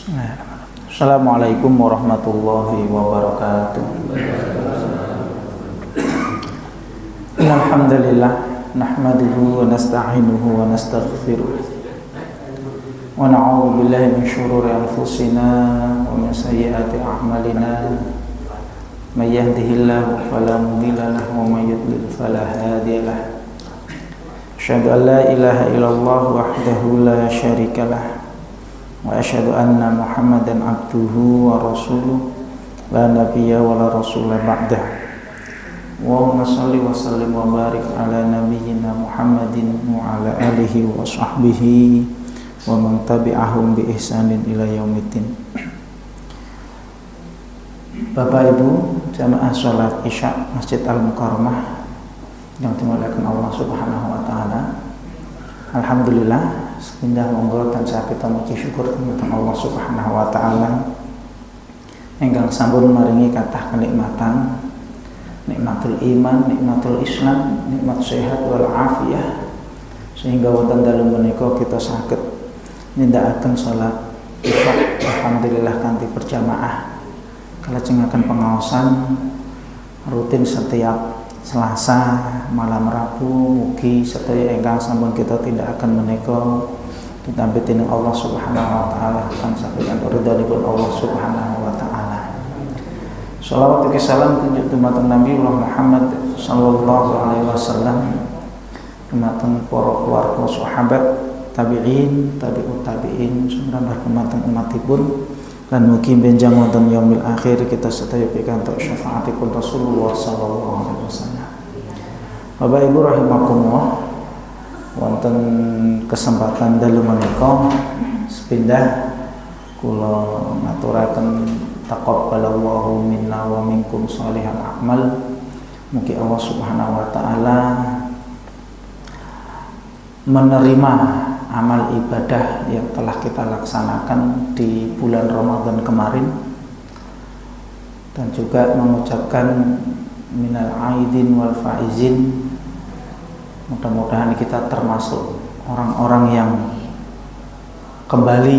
Bismillahirrahmanirrahim. Assalamualaikum warahmatullahi wabarakatuh. Alhamdulillah nahmaduhu wa nasta'inuhu wa nastaghfiruh wa na'udzu billahi min shururi anfusina wa min sayyiati a'malina. May yahdihillahu fala mudilla lahu wa may yudlil fala hadiya lahu. Asyhadu an la ilaha illallah wahdahu la syarikalah wa asyhadu anna Muhammadan abduhu wa rasuluh la nabiyya wa la rasula ba'dah. Wa shalli wa sallim wa barik ala nabiyyina Muhammadin wa ala alihi wa sahbihi wa man tabi'ahum bi ihsanin ila yaumiddin. Bapak Ibu jamaah salat Isya Masjid Al-Mukarramah yang dimuliakan Allah Subhanahu wa taala. Alhamdulillah sepindah monggo tansah kita muji syukur dumateng Allah Subhanahu wa taala ingkang sampun maringi kathah kenikmatan, nikmatul iman, nikmatul Islam, nikmat sehat wal afiyah, sehingga wonten dalem menika kita saged nindakaken salat Isya alhamdulillah kanthi berjamaah kalajengaken pengaosan rutin setiap Selasa malam Rabu. Mugi sedaya ingkang sampun kita tindakaken menika ditampi dening Allah Subhanahu wa taala tansah ridhonipun Allah Subhanahu wa taala. Shalawat wa salam tunjuk dumateng Nabi Muhammad sallallahu alaihi wasallam, dumateng para keluarga sahabat, tabi'in, tabi'ut tabi'in, sumrambah dumateng umatipun, lan mugi benjang wonten yaumil akhir kita sedaya pikantuk syafaatipun Rasulullah sallallahu alaihi wasallam. Bapak Ibu rahimakumullah, wonten kesempatan dalu menika sepindah kula ngaturaken taqabbalallahu minna wa minkum shalihal a'mal. Mugi Allah Subhanahu wa taala menerima amal ibadah yang telah kita laksanakan di bulan Ramadan kemarin, dan juga mengucapkan minal aidin wal faizin. Mudah-mudahan kita termasuk orang-orang yang kembali,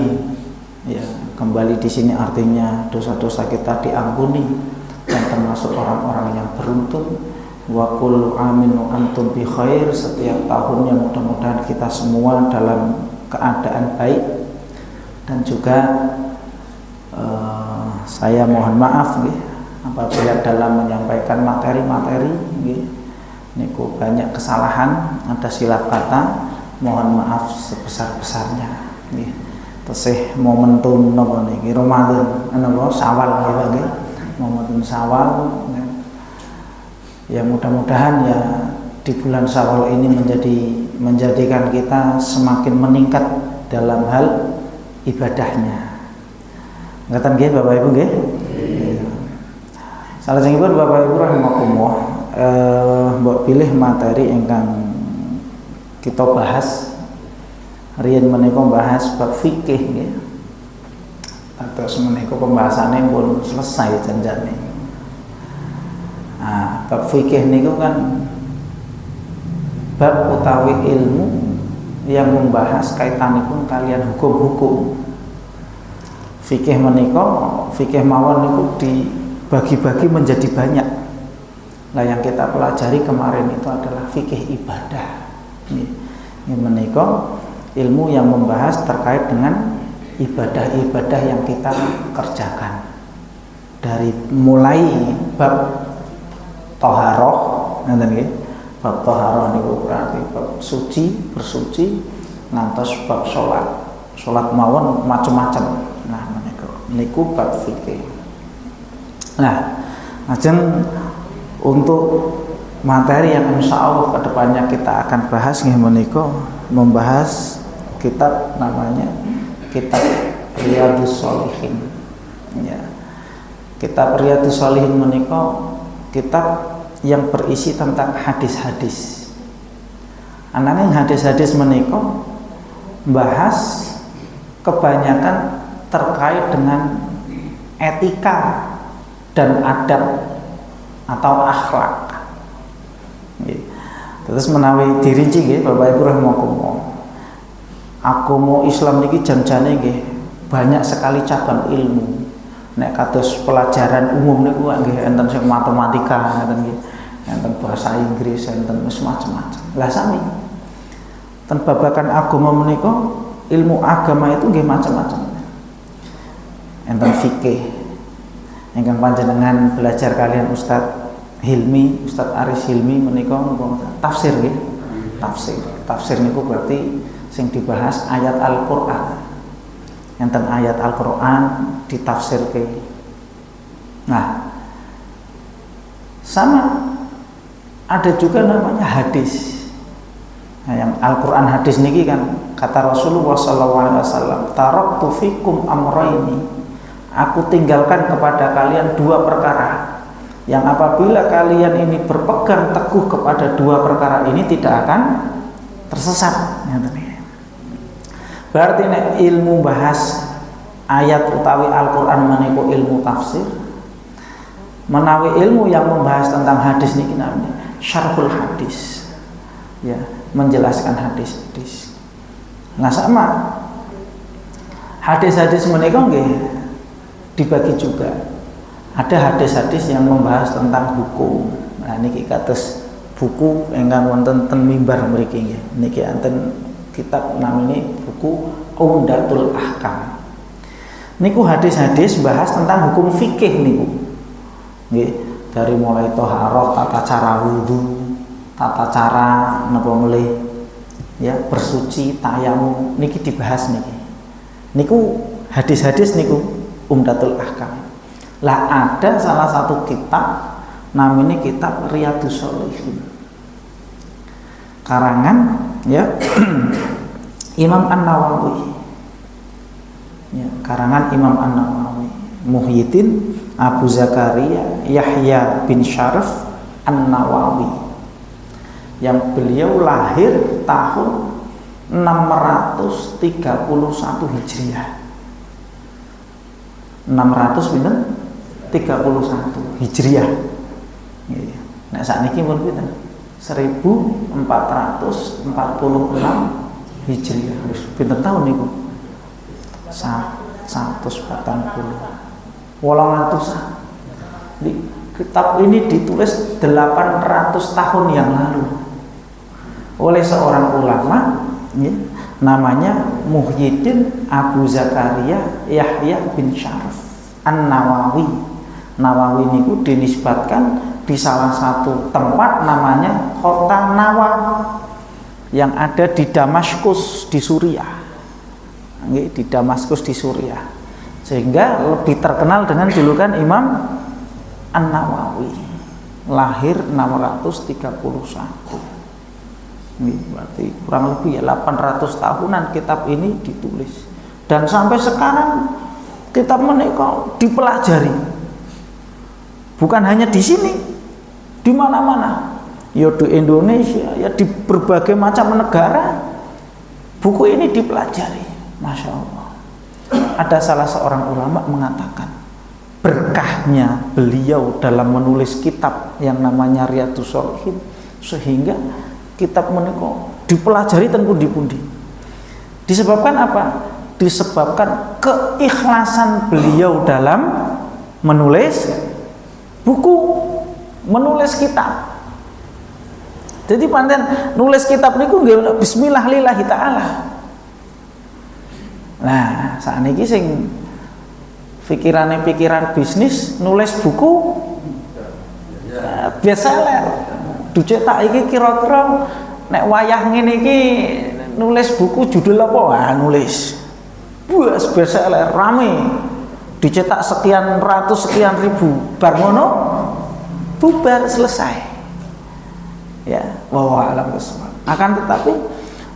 ya, kembali di sini artinya dosa-dosa kita diampuni, dan termasuk orang-orang yang beruntung. Wa kullu amin wa antum bi khair, setiap tahunnya mudah-mudahan kita semua dalam keadaan baik. Dan juga saya mohon maaf apabila dalam menyampaikan materi-materi niku banyak kesalahan, ada silap kata, mohon maaf sebesar-besarnya. Tesih momentum napa niki Ramadan napa Syawal nggih, momentum Syawal. Ya mudah-mudahan ya di bulan Syawal ini menjadikan kita semakin meningkat dalam hal ibadahnya. Ngaten nggih Bapak Ibu nggih? Salajengipun Bapak Ibu rahimakumullah, mbok pilih materi ingkang kita bahas riyen menika bahas bab fikih nggih. Terus menika pembahasannya pun selesai janjane. Nah, bab fikih niku kan bab utawi ilmu yang membahas kaitanipun kalian hukum-hukum. Fikih menika, fikih mawon niku dibagi-bagi menjadi banyak. Nah, yang kita pelajari kemarin itu adalah fikih ibadah. Ini menika ilmu yang membahas terkait dengan ibadah-ibadah yang kita kerjakan. Dari mulai bab toharoh, nanti nggih, bab toharoh niku berarti bab suci, bersuci, ngantos bab sholat mawon macam-macam. Nah, niku bab fikih. Nah, ajeng untuk materi yang insya Allah kedepannya kita akan bahas nggih menika membahas kitab namanya kitab Riyadhus Shalihin. Ya. Kitab Riyadhus Shalihin menika kitab yang berisi tentang hadis-hadis. Ananging hadis-hadis menika bahas kebanyakan terkait dengan etika dan adab atau akhlak. Terus menawi dirinci nggih Bapak Ibu rahimakumullah. Agama Islam niki jan-jane nggih banyak sekali cabang ilmu. Nek kados pelajaran umum niku nggih enten sing matematika, enten bahasa Inggris, enten macam-macam. Lah sami. Ten babakan agama menika, ilmu agama itu nggih macam-macam. Enten fikih. Ingkang panjenengan belajar kalian Ustadz Hilmi, Ustadz Aris Hilmi menika tafsir nggih. Tafsir niku berarti sing dibahas ayat Al-Qur'an. Enten ayat Al-Qur'an ditafsirke. Nah, sama ada juga namanya hadis. Nah, yang Al-Qur'an hadis niki kan kata Rasulullah SAW, taraktu fikum amraini, aku tinggalkan kepada kalian dua perkara yang apabila kalian ini berpegang teguh kepada dua perkara ini tidak akan tersesat. Berarti nek ilmu bahas ayat utawi Al-Qur'an menika ilmu tafsir, menawi ilmu yang membahas tentang hadis niki namanya syarhul hadis. Ya, menjelaskan hadis-hadis. Nah, sama hadis-hadis menika nggih dibagi juga. Ada hadis-hadis yang membahas tentang hukum. Nah, niki kados buku ingkang wonten ten mimbar mriki nggih. Niki enten kitab namanya buku Umdatul Ahkam. Niku hadis-hadis bahas tentang hukum fikih niku. Nggih, dari mulai thaharah, tata cara wudu, tata cara napa melih ya bersuci, tayamum niki dibahas niki. Niku hadis-hadis niku Umdatul Ahkam. Lah ada salah satu kitab namanya kitab Riyadhus Shalihin. Karangan ya Imam An-Nawawi. Ya, karangan Imam An-Nawawi, Muhyiddin Abu Zakaria Yahya bin Syaraf An-Nawawi, yang beliau lahir tahun 631 Hijriah. 631 Hijriah. Nah, saat ini pun pinten? 1446 Hijriah. Pinten tahun niku? 140. 800. Di kitab ini ditulis 800 tahun yang lalu oleh seorang ulama ya, namanya Muhyiddin Abu Zakaria Yahya bin Syaraf An-Nawawi. Nawawi niku dinisbatkan di salah satu tempat namanya kota Nawa yang ada di Damaskus di Suriah. Di Damaskus di Suriah, sehingga lebih terkenal dengan julukan Imam An-Nawawi. Lahir 631. Ini berarti kurang lebih ya 800 tahunan kitab ini ditulis, dan sampai sekarang kitab menika dipelajari. Bukan hanya di sini, di mana-mana. Ya di Indonesia, ya di berbagai macam negara buku ini dipelajari. Masya Allah. Ada salah seorang ulama mengatakan berkahnya beliau dalam menulis kitab yang namanya Riyadhus Shalihin, sehingga kitab menika dipelajari ten pundi-pundi. Disebabkan apa? Disebabkan keikhlasan beliau dalam menulis buku, menulis kitab. Jadi panten nulis kitab niku nggih bismillah lillahi taala. Nah, saat ini sing pikiran bisnis nulis buku bestseller. Dicetak iki kira-kira nek wayah ngene iki nulis buku judul apa? Wah, nulis. Buas bestseller rame. Dicetak sekian ratus sekian ribu. Bar ngono bubar selesai. Ya, wallahu a'lam bishawab. Akan tetapi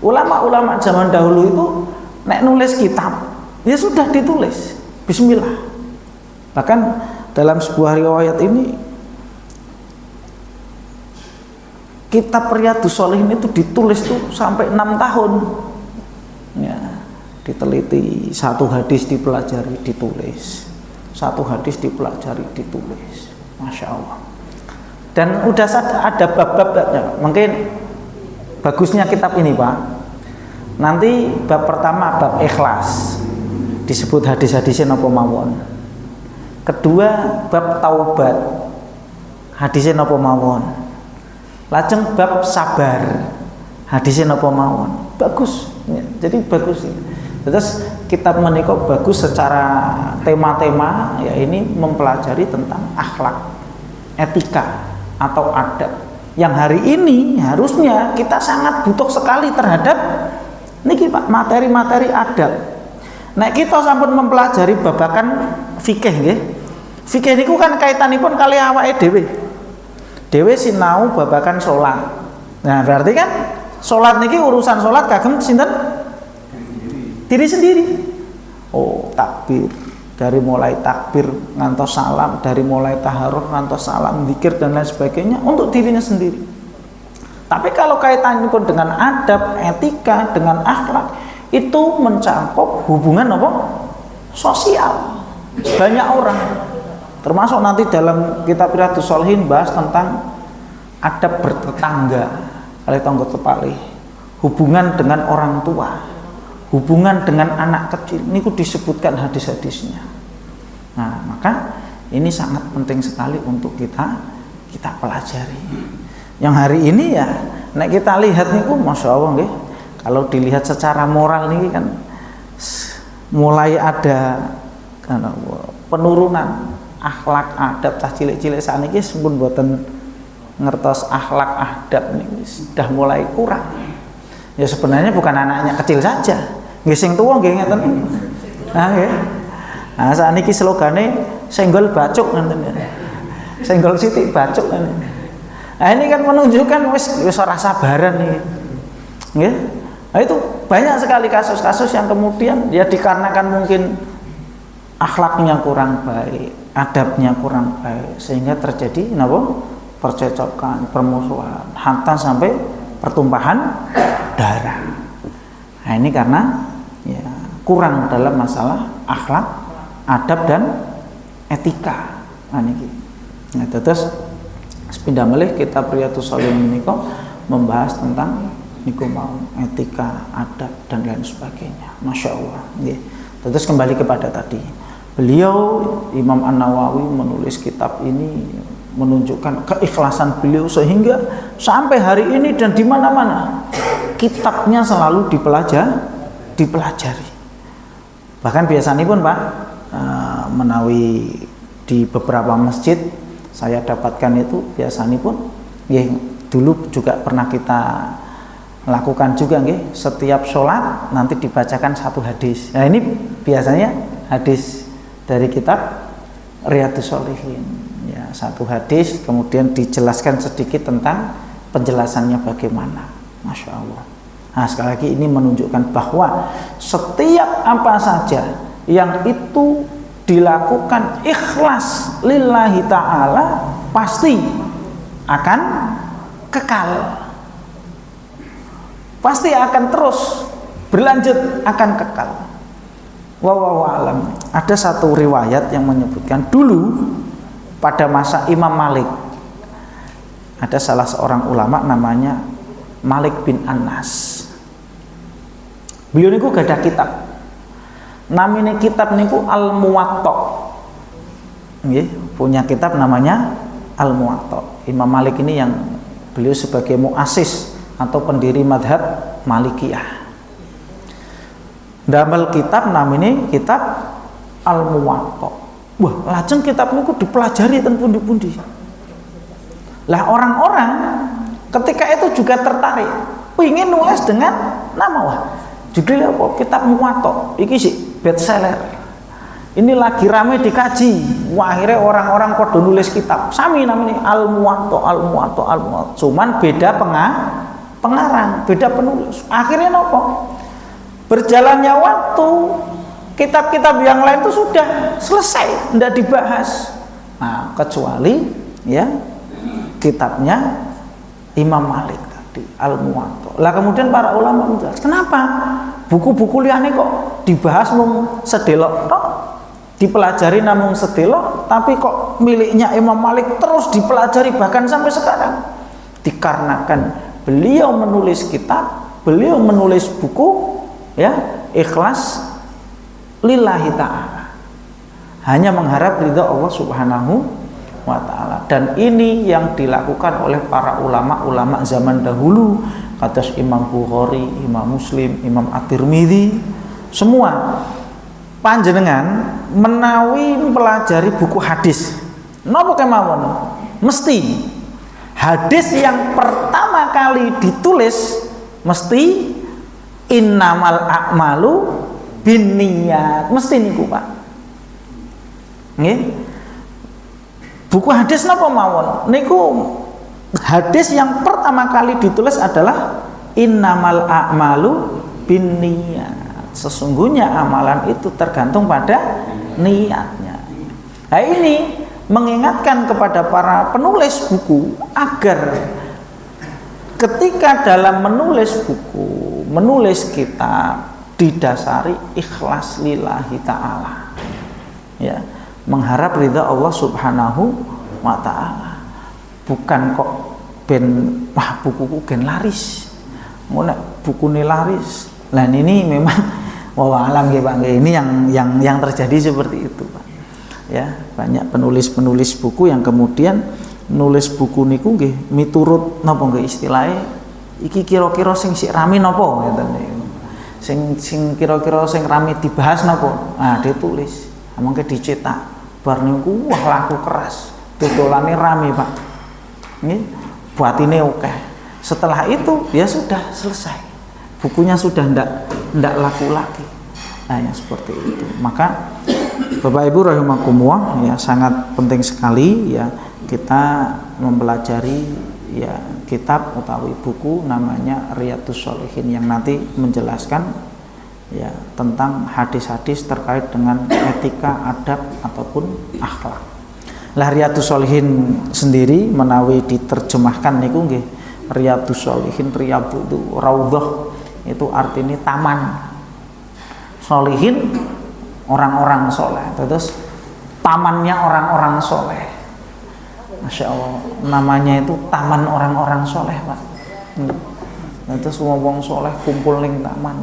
ulama-ulama zaman dahulu itu nek nulis kitab, ya sudah ditulis bismillah. Bahkan dalam sebuah riwayat ini kitab Riyadhus Shalihin itu ditulis tuh sampai 6 tahun ya, diteliti, satu hadis dipelajari ditulis, satu hadis dipelajari ditulis. Masya Allah. Dan udah ada bab-babnya. Mungkin bagusnya kitab ini Pak, nanti bab pertama bab ikhlas, disebut hadis-hadisnya napa mawon. Kedua bab taubat, hadisnya napa mawon. Lajeng bab sabar, hadisnya napa mawon. Bagus ya, jadi bagus ya. Terus kitab menika bagus secara tema-tema, ya ini mempelajari tentang akhlak, etika atau adab. Yang hari ini harusnya kita sangat butuh sekali terhadap niki Pak, materi-materi adab. Nek kita sampun mempelajari babakan fikih nggih. Fikih niku kan kaitanipun kali awake dhewe. Dhewe sinau babakan salat. Nah, berarti kan salat niki urusan salat kagem sinten? Diri sendiri. Oh, takbir, dari mulai takbir ngantos salam, dari mulai taharuf ngantos salam, zikir dan lain sebagainya untuk dirinya sendiri. Tapi kalau kaitannya pun dengan adab, etika, dengan akhlak, itu mencakup hubungan apa? Sosial. Banyak orang. Termasuk nanti dalam kitab Riyadhus Shalihin bahas tentang adab bertetangga, kali tangga tepalih, hubungan dengan orang tua, hubungan dengan anak kecil, ini disebutkan hadis-hadisnya. Nah, maka ini sangat penting sekali untuk kita pelajari. Yang hari ini ya, nek kita lihat niku, masya Allah nggih, kalau dilihat secara moral nih kan mulai ada penurunan akhlak adab cah cilik-cilik saniki sampun mboten ngertos akhlak adab nih, sudah mulai kurang. Ya sebenarnya bukan anaknya kecil saja, nggih sing tuwa nggih ngeten. Nah nggih. Nah sakniki slogane senggol bacuk ngeten. Senggol sithik bacuk ngeten. Nah ini kan menunjukkan wis ora sabaran iki. Nggih. Nah itu banyak sekali kasus-kasus yang kemudian ya dikarenakan mungkin akhlaknya kurang baik, adabnya kurang baik, sehingga terjadi napa? Percecokan, permusuhan, hatta sampai pertumpahan darah. Nah ini karena ya kurang dalam masalah akhlak, adab dan etika. Nah niki. Nah terus sepindah malih kitab Riyadhus Shalihin menika membahas tentang niku mau etika, adab dan lain sebagainya. Masya Allah. Nggih. Terus kembali kepada tadi. Beliau Imam An-Nawawi menulis kitab ini menunjukkan keikhlasan beliau sehingga sampai hari ini dan di mana-mana kitabnya selalu dipelajari. Bahkan biasanya pun Pak menawi di beberapa masjid saya dapatkan itu biasanya pun ya dulu juga pernah kita lakukan juga nggih, setiap sholat nanti dibacakan satu hadis. Nah ini biasanya hadis dari kitab Riyadhus Shalihin. Ya, satu hadis kemudian dijelaskan sedikit tentang penjelasannya bagaimana. Masya Allah. Nah sekali lagi ini menunjukkan bahwa setiap apa saja yang itu dilakukan ikhlas lillahi ta'ala pasti akan kekal, pasti akan terus berlanjut, akan kekal. Wallahu a'lam. Ada satu riwayat yang menyebutkan dulu pada masa Imam Malik ada salah seorang ulama namanya Malik bin Anas. Beliau niku gadah kitab. Namanya kitab niku Al-Muwatta. Nggih, punya kitab namanya Al-Muwatta. Imam Malik ini yang beliau sebagai muassis atau pendiri madhab Malikiyah. Damel kitab namanya kitab Al-Muwatta. Wah, lajeng kitab niku dipelajari ten pundi-pundi. Lah orang-orang ketika itu juga tertarik, ingin nulis dengan nama wah. Judulnya apa? Kitab Muwatta. Iki sih bestseller. Ini lagi rame dikaji. Wah, akhirnya orang-orang pada nulis kitab. Sami namanya Al-Muwatta, Al-Muwatta, Al-Muwatta. Cuman beda pengarang, beda penulis. Akhirnya nopo? Berjalannya waktu, kitab-kitab yang lain itu sudah selesai, tidak dibahas. Nah, kecuali ya kitabnya Imam Malik tadi, Al-Muwatta. Lah kemudian para ulama menjelaskan, kenapa buku-buku liane kok dibahas mung sedelok tok, dipelajari namun sedelok, tapi kok miliknya Imam Malik terus dipelajari bahkan sampai sekarang? Dikarenakan beliau menulis kitab, beliau menulis buku ya, ikhlas lillahi ta'ala. Hanya mengharap ridha Allah Subhanahu wa ta'ala. Dan ini yang dilakukan oleh para ulama-ulama zaman dahulu, kata Imam Bukhari, Imam Muslim, Imam At-Tirmidzi, semua panjenengan menawi pelajari buku hadis napa kemawon mesti hadis yang pertama kali ditulis mesti innamal a'malu binniyat, mesti niku Pak. Nggih. Buku hadis napa mawon niku hadis yang pertama kali ditulis adalah innamal a'malu binniyat. Sesungguhnya amalan itu tergantung pada niatnya. Nah ini mengingatkan kepada para penulis buku agar ketika dalam menulis buku, menulis kitab didasari ikhlas lillahi ta'ala, ya, mengharap ridha Allah Subhanahu wa ta'ala. Bukan kok ben wah bukuku gen laris, ngono bukune laris. Nah ini memang wawalam nggih Pak, ini yang terjadi seperti itu Pak. Ya, banyak penulis-penulis buku yang kemudian nulis buku niku nggih miturut napa nggih istilahnya iki kira-kira sing sik rame napa ngeten niku. Sing kira-kira sing rame dibahas napa. Nah, ditulis. Mangke dicetak. Bar niku wah laku keras. Dodolane rame Pak. Nggih, buatine akeh. Setelah itu ya sudah selesai. Bukunya sudah ndak laku lagi. Nah, yang seperti itu. Maka Bapak Ibu rahimakumullah, ya sangat penting sekali ya kita mempelajari ya kitab utawi buku namanya Riyadhus Shalihin yang nanti menjelaskan ya tentang hadis-hadis terkait dengan etika, adab ataupun akhlak. Lah Riyadhus Shalihin sendiri menawi diterjemahkan niku nggih Riyadhus Shalihin, riyadhu itu raudhah, itu artinya taman. Sholihin orang-orang soleh, terus tamannya orang-orang soleh. Masya Allah, namanya itu taman orang-orang soleh Pak. Terus wong soleh kumpul ning taman.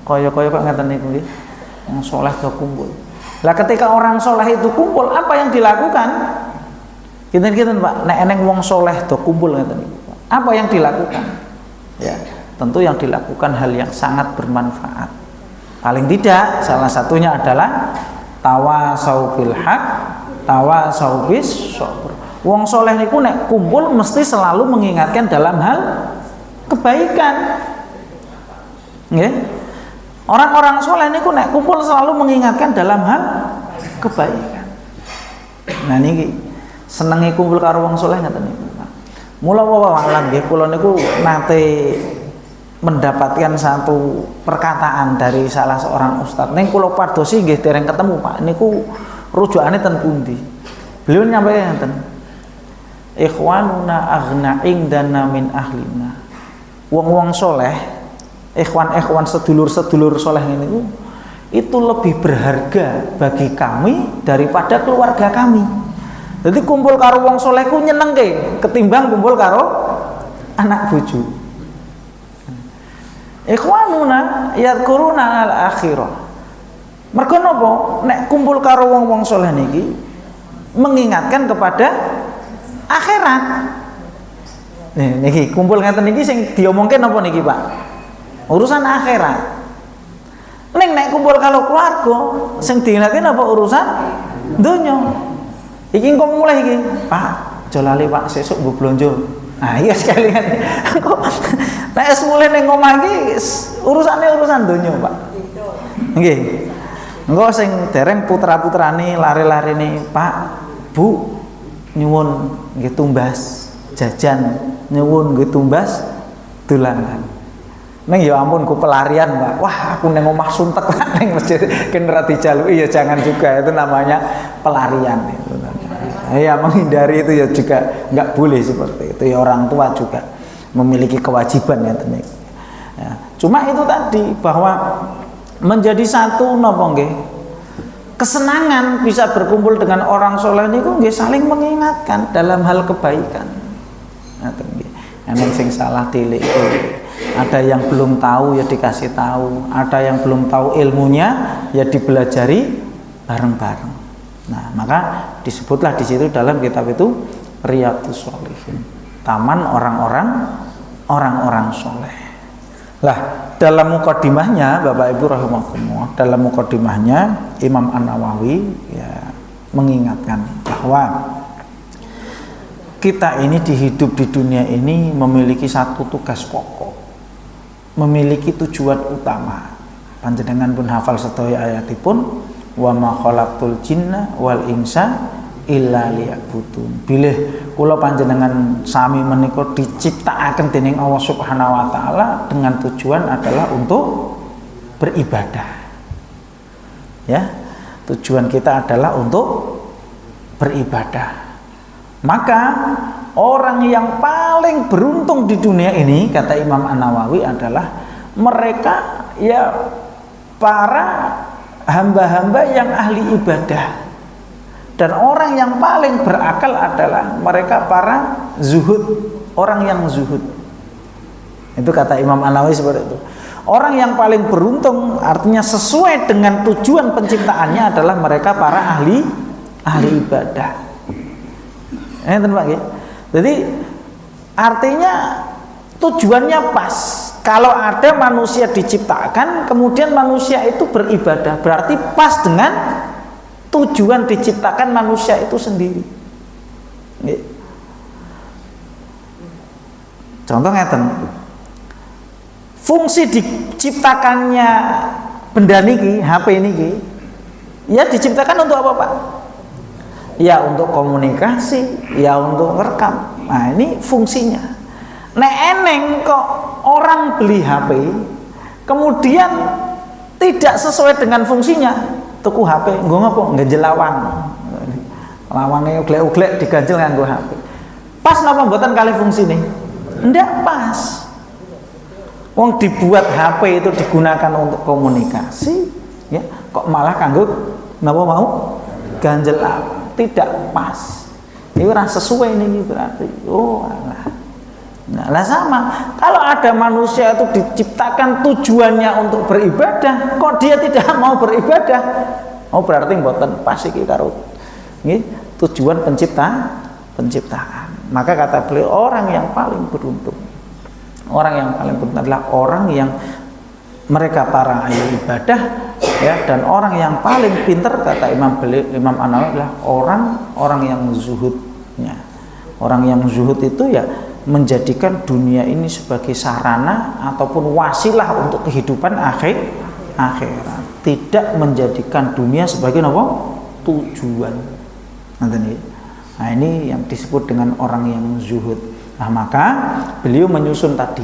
Kaya-kaya kok ngeten niku nggih. Wong soleh do kumpul. Lah ketika orang soleh itu kumpul, apa yang dilakukan? Kinten-kinten Pak, nek eneng wong soleh do kumpul ngeten niku. Apa yang dilakukan? Ya, tentu yang dilakukan hal yang sangat bermanfaat. Paling tidak salah satunya adalah tawasau bil haq, tawasau bis sabr. Wong soleh niku nek kumpul mesti selalu mengingatkan dalam hal kebaikan. Nggih. Orang-orang soleh niku nek kumpul selalu mengingatkan dalam hal kebaikan. Nah niki senengi kumpul karo wong soleh ngaten niku. Mula wawalan nggih kula niku nate mendapatkan satu perkataan dari salah seorang ustadz. Ning kula padosi nggih dereng ketemu Pak. Niku rujukane ten pundi? Beliau nyampaikan ngeten. Ikhwanuna aghna indana min ahlina. Wong-wong soleh, ikhwan-ikhwan sedulur-sedulur soleh ini itu lebih berharga bagi kami daripada keluarga kami. Jadi kumpul karo wong soleh ku nyenengke ketimbang kumpul karo anak bojo. Ikhwanuna yadhkuruna al-akhirah. Mergo napa? Nek kumpul karo wong-wong saleh niki mengingatkan kepada akhirat. Niki kumpul ngaten niki sing diomongke napa niki, Pak? Urusan akhirat. Nek kumpul karo keluarga sing diingatke napa urusan donya. Iki kok mulai iki, Pak. Aja lali Pak, sesuk mbok blonjo. Nah iya sekalian kok nek mulai ning omah iki urusane urusan donya Pak. Nggih. Engko sing dereng putra-putrane lare-larene Pak, Bu nyuwun nggih tumbas jajan, nyuwun nggih tumbas dolanan. Neng ya ampun ku pelarian Pak. Wah aku neng omah suntek ning masjid ken ora dijaluki ya jangan juga, itu namanya pelarian itu. Ya menghindari itu ya juga nggak boleh seperti itu. Ya orang tua juga memiliki kewajiban ya tenik. Ya, cuma itu tadi bahwa menjadi satu nopo nggih. Kesenangan bisa berkumpul dengan orang soleh niku nggih saling mengingatkan dalam hal kebaikan. Ngoten nggih. Ana sing salah tilik itu. Ada yang belum tahu ya dikasih tahu, ada yang belum tahu ilmunya ya dipelajari bareng-bareng. Nah, maka disebutlah di situ dalam kitab itu Riyadhus Shalihin, taman orang-orang soleh. Lah, dalam mukadimahnya Bapak Ibu rahimakumullah, dalam mukadimahnya Imam An-Nawawi ya mengingatkan bahwa kita ini hidup di dunia ini memiliki satu tugas pokok, memiliki tujuan utama. Panjenengan pun hafal sedaya ayatipun, wa ma khalaqtul jinna wal insa illa liya'budun. Bilih kula panjenengan sami menika diciptakaken dening Allah Subhanahu wa taala dengan tujuan adalah untuk beribadah. Ya, tujuan kita adalah untuk beribadah. Maka orang yang paling beruntung di dunia ini, kata Imam An-Nawawi, adalah mereka ya para hamba-hamba yang ahli ibadah. Dan orang yang paling berakal adalah mereka para zuhud, orang yang zuhud. Itu kata Imam An-Nawawi seperti itu. Orang yang paling beruntung artinya sesuai dengan tujuan penciptaannya adalah mereka para ahli ibadah. Jadi artinya tujuannya pas. Kalau ada manusia diciptakan, kemudian manusia itu beribadah, berarti pas dengan tujuan diciptakan manusia itu sendiri. Contoh ngeten. Fungsi diciptakannya benda niki, HP niki, ya diciptakan untuk apa, Pak? Ya untuk komunikasi, ya untuk ngerekam. Nah, ini fungsinya. Nek eneng kok orang beli HP kemudian tidak sesuai dengan fungsinya, tuku HP nggo ngopo? Ngganjel lawang. Lawange uglek-uglek diganjel nganggo HP. Pas napa mboten kali fungsine? Ndak pas. Wong dibuat HP itu digunakan untuk komunikasi, ya kok malah kanggo napa mau? Ganjel lawang. Tidak pas. Ini ora sesuai ini berarti. Oh alah. Nah, lah sama. Kalau ada manusia itu diciptakan tujuannya untuk beribadah, kok dia tidak mau beribadah? Oh berarti mboten pas iki karo nggih tujuan penciptaan. Maka kata beliau, orang yang paling beruntung, orang yang paling beruntung adalah orang yang mereka para ahli ibadah, ya, dan orang yang paling pintar kata Imam An-Nawawi adalah orang yang zuhudnya. Orang yang zuhud itu ya menjadikan dunia ini sebagai sarana ataupun wasilah untuk kehidupan akhirat. Tidak menjadikan dunia sebagai apa? Tujuan. Nah, ini yang disebut dengan orang yang zuhud. Nah, maka beliau menyusun tadi,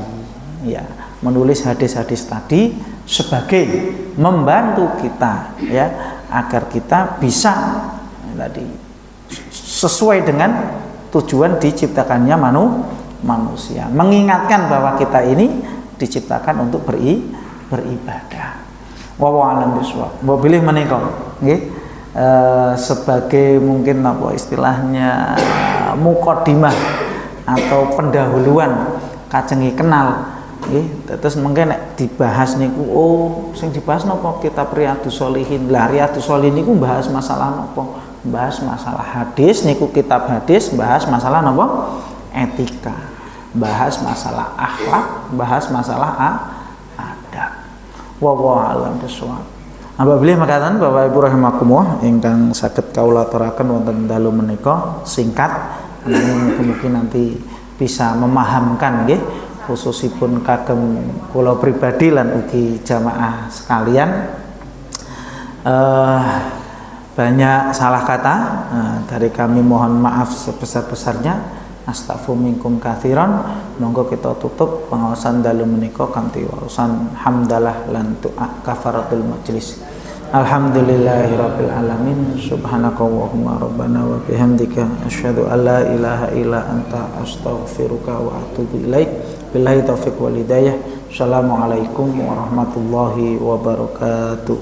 ya, menulis hadis-hadis tadi sebagai membantu kita, ya, agar kita bisa tadi sesuai dengan tujuan diciptakannya manusia, mengingatkan bahwa kita ini diciptakan untuk beribadah. Wallahu a'lam bishawab. Mbok bilih menika nggih sebagai mungkin apa istilahnya mukadimah atau pendahuluan kajengi kenal nggih. Terus mungkin nek dibahas niku sing dibahas napa kitab Riyadhus Shalihin. Lah Riyadhus Shalihin niku bahas masalah napa? Bahas masalah hadis niku kitab hadis, bahas masalah napa? Etika, bahas masalah akhlak, bahas masalah adab. Wallahu a'lam bishawab. Apabila makaten Bapak Ibu rahimakumullah ingkang saged kawula aturaken wonten dalu menika singkat, mungkin nanti bisa memahamkan nggih khususipun kagem kula pribadi lan ugi jamaah sekalian. Banyak salah kata dari kami, mohon maaf sebesar-besarnya. Astaghfiru minkum katsiran. Monggo kita tutup pengawasan dalu menika kanthi waosan hamdalah lan doa kafaratul majlis. Alhamdulillahirabbil alamin. Subhanakallahumma rabbana wa bihamdika asyhadu an la ilaha illa anta astaghfiruka wa atubu ilaik. Billahi taufiq wal hidayah. Assalamualaikum warahmatullahi wabarakatuh.